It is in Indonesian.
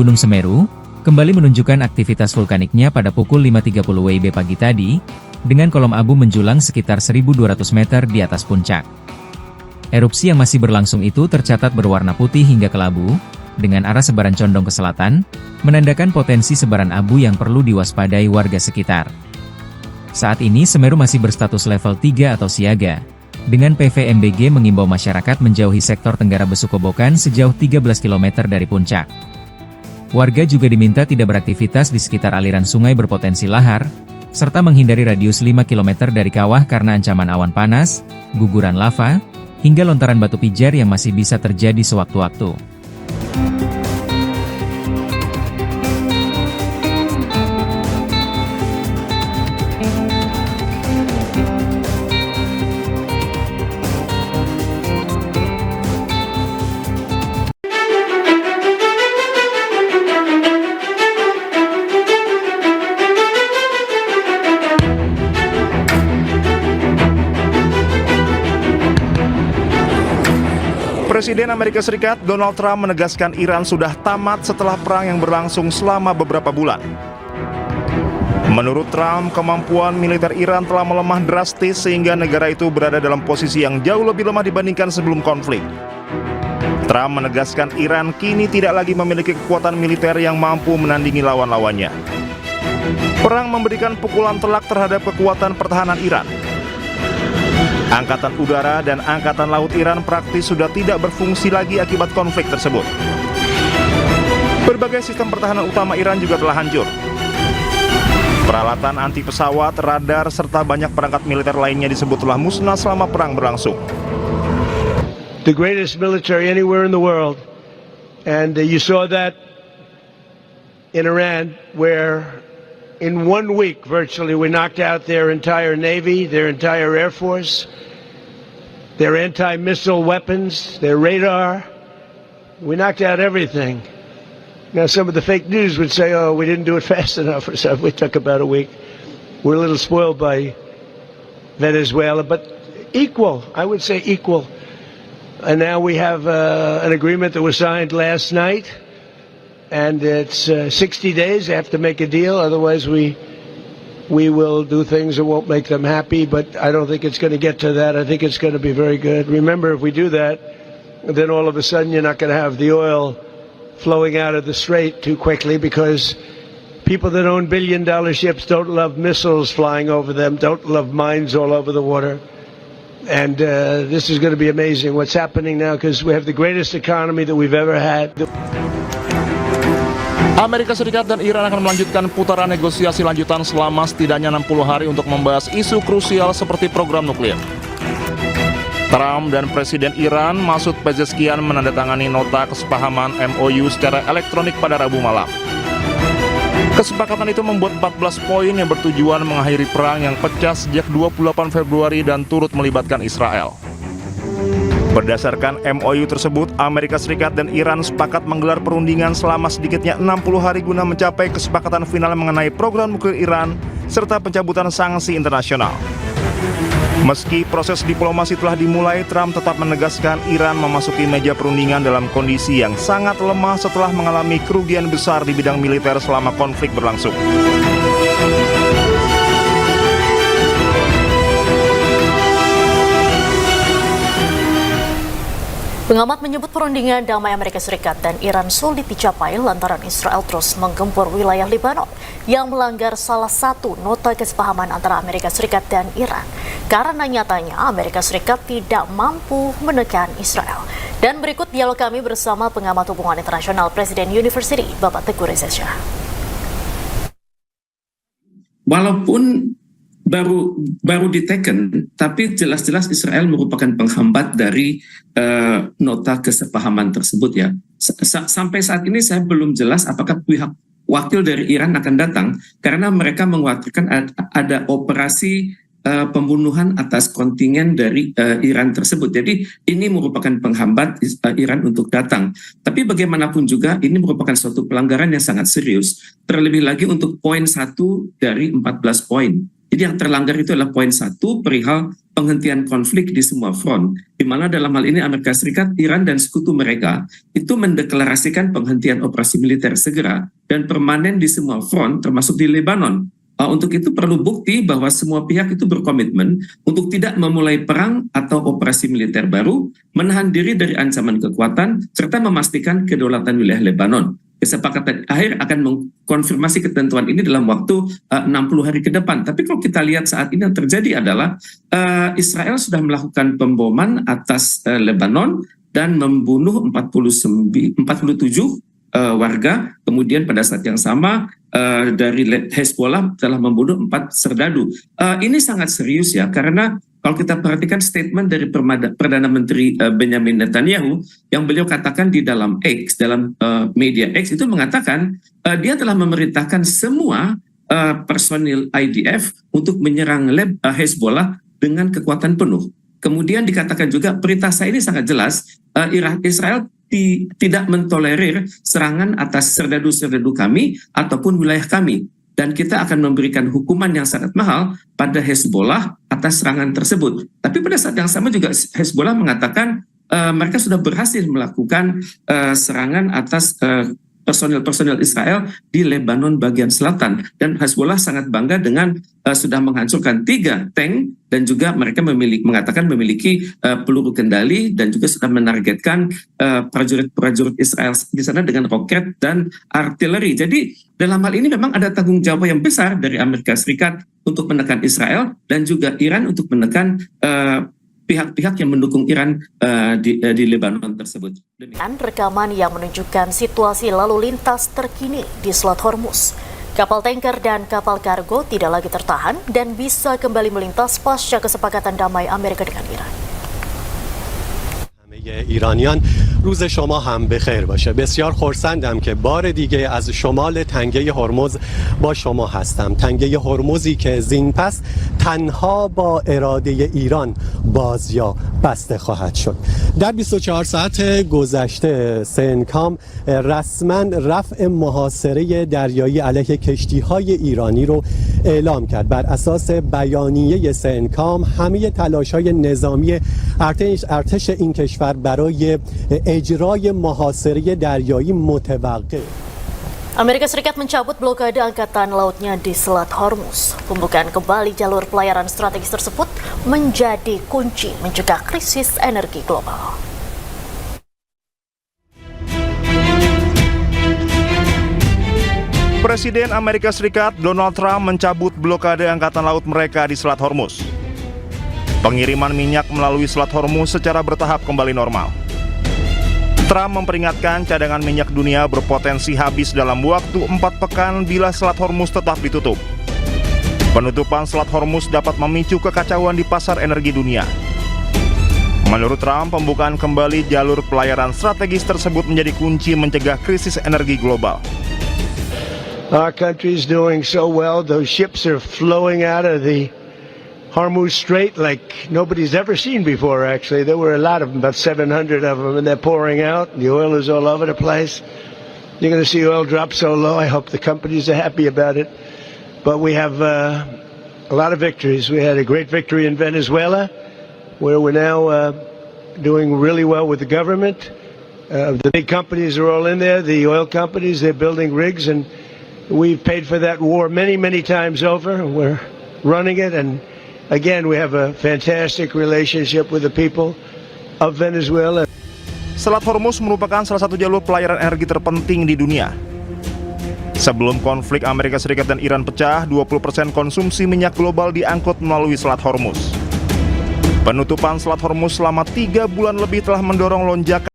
Gunung Semeru, kembali menunjukkan aktivitas vulkaniknya pada pukul 5.30 WIB pagi tadi, dengan kolom abu menjulang sekitar 1.200 meter di atas puncak. Erupsi yang masih berlangsung itu tercatat berwarna putih hingga kelabu, dengan arah sebaran condong ke selatan, menandakan potensi sebaran abu yang perlu diwaspadai warga sekitar. Saat ini Semeru masih berstatus level 3 atau siaga, dengan PVMBG mengimbau masyarakat menjauhi sektor Tenggara Besukobokan sejauh 13 km dari puncak. Warga juga diminta tidak beraktivitas di sekitar aliran sungai berpotensi lahar, serta menghindari radius 5 km dari kawah karena ancaman awan panas, guguran lava, hingga lontaran batu pijar yang masih bisa terjadi sewaktu-waktu. Presiden Amerika Serikat Donald Trump menegaskan Iran sudah tamat setelah perang yang berlangsung selama beberapa bulan. Menurut Trump, kemampuan militer Iran telah melemah drastis sehingga negara itu berada dalam posisi yang jauh lebih lemah dibandingkan sebelum konflik. Trump menegaskan Iran kini tidak lagi memiliki kekuatan militer yang mampu menandingi lawan-lawannya. Perang memberikan pukulan telak terhadap kekuatan pertahanan Iran. Angkatan udara dan angkatan laut Iran praktis sudah tidak berfungsi lagi akibat konflik tersebut. Berbagai sistem pertahanan utama Iran juga telah hancur. Peralatan anti pesawat, radar, serta banyak perangkat militer lainnya disebut telah musnah selama perang berlangsung. The greatest military anywhere in the world, and you saw that in Iran, where in 1 week virtually we knocked out their entire navy, their entire air force, their anti-missile weapons, their radar. We knocked out everything. Now some of the fake news would say, oh, we didn't do it fast enough or something. We took about a week. We're a little spoiled by Venezuela, but equal, I would say equal. And now we have an agreement that was signed last night, and it's 60 days. They have to make a deal, otherwise we will do things that won't make them happy, but I don't think it's going to get to that. I think it's going to be very good. Remember, if we do that, then all of a sudden you're not going to have the oil flowing out of the strait too quickly, because people that own billion-dollar ships don't love missiles flying over them, don't love mines all over the water. And this is going to be amazing what's happening now, because we have the greatest economy that we've ever had. Amerika Serikat dan Iran akan melanjutkan putaran negosiasi lanjutan selama setidaknya 60 hari untuk membahas isu krusial seperti program nuklir. Trump dan Presiden Iran Masoud Pezeshkian menandatangani nota kesepahaman MOU secara elektronik pada Rabu malam. Kesepakatan itu membuat 14 poin yang bertujuan mengakhiri perang yang pecah sejak 28 Februari dan turut melibatkan Israel. Berdasarkan MOU tersebut, Amerika Serikat dan Iran sepakat menggelar perundingan selama sedikitnya 60 hari guna mencapai kesepakatan final mengenai program nuklir Iran serta pencabutan sanksi internasional. Meski proses diplomasi telah dimulai, Trump tetap menegaskan Iran memasuki meja perundingan dalam kondisi yang sangat lemah setelah mengalami kerugian besar di bidang militer selama konflik berlangsung. Pengamat menyebut perundingan damai Amerika Serikat dan Iran sulit dicapai lantaran Israel terus menggempur wilayah Lebanon yang melanggar salah satu nota kesepahaman antara Amerika Serikat dan Iran. Karena nyatanya Amerika Serikat tidak mampu menekan Israel. Dan berikut dialog kami bersama pengamat hubungan internasional Presiden University, Bapak Teguh Reza Shah. Walaupun baru diteken, tapi jelas-jelas Israel merupakan penghambat dari nota kesepahaman tersebut ya. Sampai saat ini saya belum jelas apakah pihak wakil dari Iran akan datang, karena mereka mengkhawatirkan ada operasi pembunuhan atas kontingen dari Iran tersebut. Jadi ini merupakan penghambat Iran untuk datang. Tapi bagaimanapun juga ini merupakan suatu pelanggaran yang sangat serius. Terlebih lagi untuk poin 1 dari 14 poin. Jadi yang terlanggar itu adalah poin 1 perihal penghentian konflik di semua front, di mana dalam hal ini Amerika Serikat, Iran, dan sekutu mereka itu mendeklarasikan penghentian operasi militer segera dan permanen di semua front, termasuk di Lebanon. Untuk itu perlu bukti bahwa semua pihak itu berkomitmen untuk tidak memulai perang atau operasi militer baru, menahan diri dari ancaman kekuatan, serta memastikan kedaulatan wilayah Lebanon. Kesepakatan akhir akan mengkonfirmasi ketentuan ini dalam waktu 60 hari ke depan. Tapi kalau kita lihat saat ini yang terjadi adalah Israel sudah melakukan pemboman atas Lebanon dan membunuh 47 warga. Kemudian pada saat yang sama dari Hezbollah telah membunuh 4 serdadu. Ini sangat serius ya, karena kalau kita perhatikan statement dari Perdana Menteri Benjamin Netanyahu yang beliau katakan di dalam X, dalam media X itu mengatakan dia telah memerintahkan semua personil IDF untuk menyerang Hezbollah dengan kekuatan penuh. Kemudian dikatakan juga perintah saya ini sangat jelas, Israel tidak mentolerir serangan atas serdadu-serdadu kami ataupun wilayah kami. Dan kita akan memberikan hukuman yang sangat mahal pada Hezbollah atas serangan tersebut. Tapi pada saat yang sama juga Hezbollah mengatakan mereka sudah berhasil melakukan serangan atas personil-personil Israel di Lebanon bagian selatan. Dan Hezbollah sangat bangga dengan sudah menghancurkan 3 tank dan juga mereka mengatakan memiliki peluru kendali dan juga sudah menargetkan prajurit-prajurit Israel di sana dengan roket dan artileri. Jadi dalam hal ini memang ada tanggung jawab yang besar dari Amerika Serikat untuk menekan Israel dan juga Iran untuk menekan pihak-pihak yang mendukung Iran di Lebanon tersebut. Dan rekaman yang menunjukkan situasi lalu lintas terkini di Selat Hormuz. Kapal tanker dan kapal kargo tidak lagi tertahan dan bisa kembali melintas pasca kesepakatan damai Amerika dengan Iran. ایرانیان روز شما هم بخیر باشه. بسیار خرسندم که بار دیگه از شمال تنگه هرمز با شما هستم. تنگه هرمزی که زین پس تنها با اراده ایران باز یا بسته خواهد شد. در 24 ساعت گذشته سنکام رسما رفع محاصره دریایی علیه کشتی‌های ایرانی رو اعلام کرد. بر اساس بیانیه سنکام همه تلاش‌های نظامی ارتش این کشور برای اجرای محاصره دریایی متوقف. Amerika Serikat mencabut blokade angkatan lautnya di Selat Hormuz. Pembukaan kembali jalur pelayaran strategis tersebut menjadi kunci mencegah krisis energi global. Presiden Amerika Serikat Donald Trump mencabut blokade angkatan laut mereka di Selat Hormuz. Pengiriman minyak melalui Selat Hormuz secara bertahap kembali normal. Trump memperingatkan cadangan minyak dunia berpotensi habis dalam waktu 4 pekan bila Selat Hormuz tetap ditutup. Penutupan Selat Hormuz dapat memicu kekacauan di pasar energi dunia. Menurut Trump, pembukaan kembali jalur pelayaran strategis tersebut menjadi kunci mencegah krisis energi global. Our country is doing so well. Those ships are flowing out of the Hormuz Strait like nobody's ever seen before, actually. There were a lot of them, about 700 of them, and they're pouring out. The oil is all over the place. You're going to see oil drop so low. I hope the companies are happy about it. But we have a lot of victories. We had a great victory in Venezuela, where we're now doing really well with the government. The big companies are all in there, the oil companies. They're building rigs, and we've paid for that war many, many times over. We're running it, and again, we have a fantastic relationship with the people of Venezuela. Selat Hormuz merupakan salah satu jalur pelayaran energi terpenting di dunia. Sebelum konflik Amerika Serikat dan Iran pecah, 20% konsumsi minyak global diangkut melalui Selat Hormuz. Penutupan Selat Hormuz selama 3 bulan lebih telah mendorong lonjakan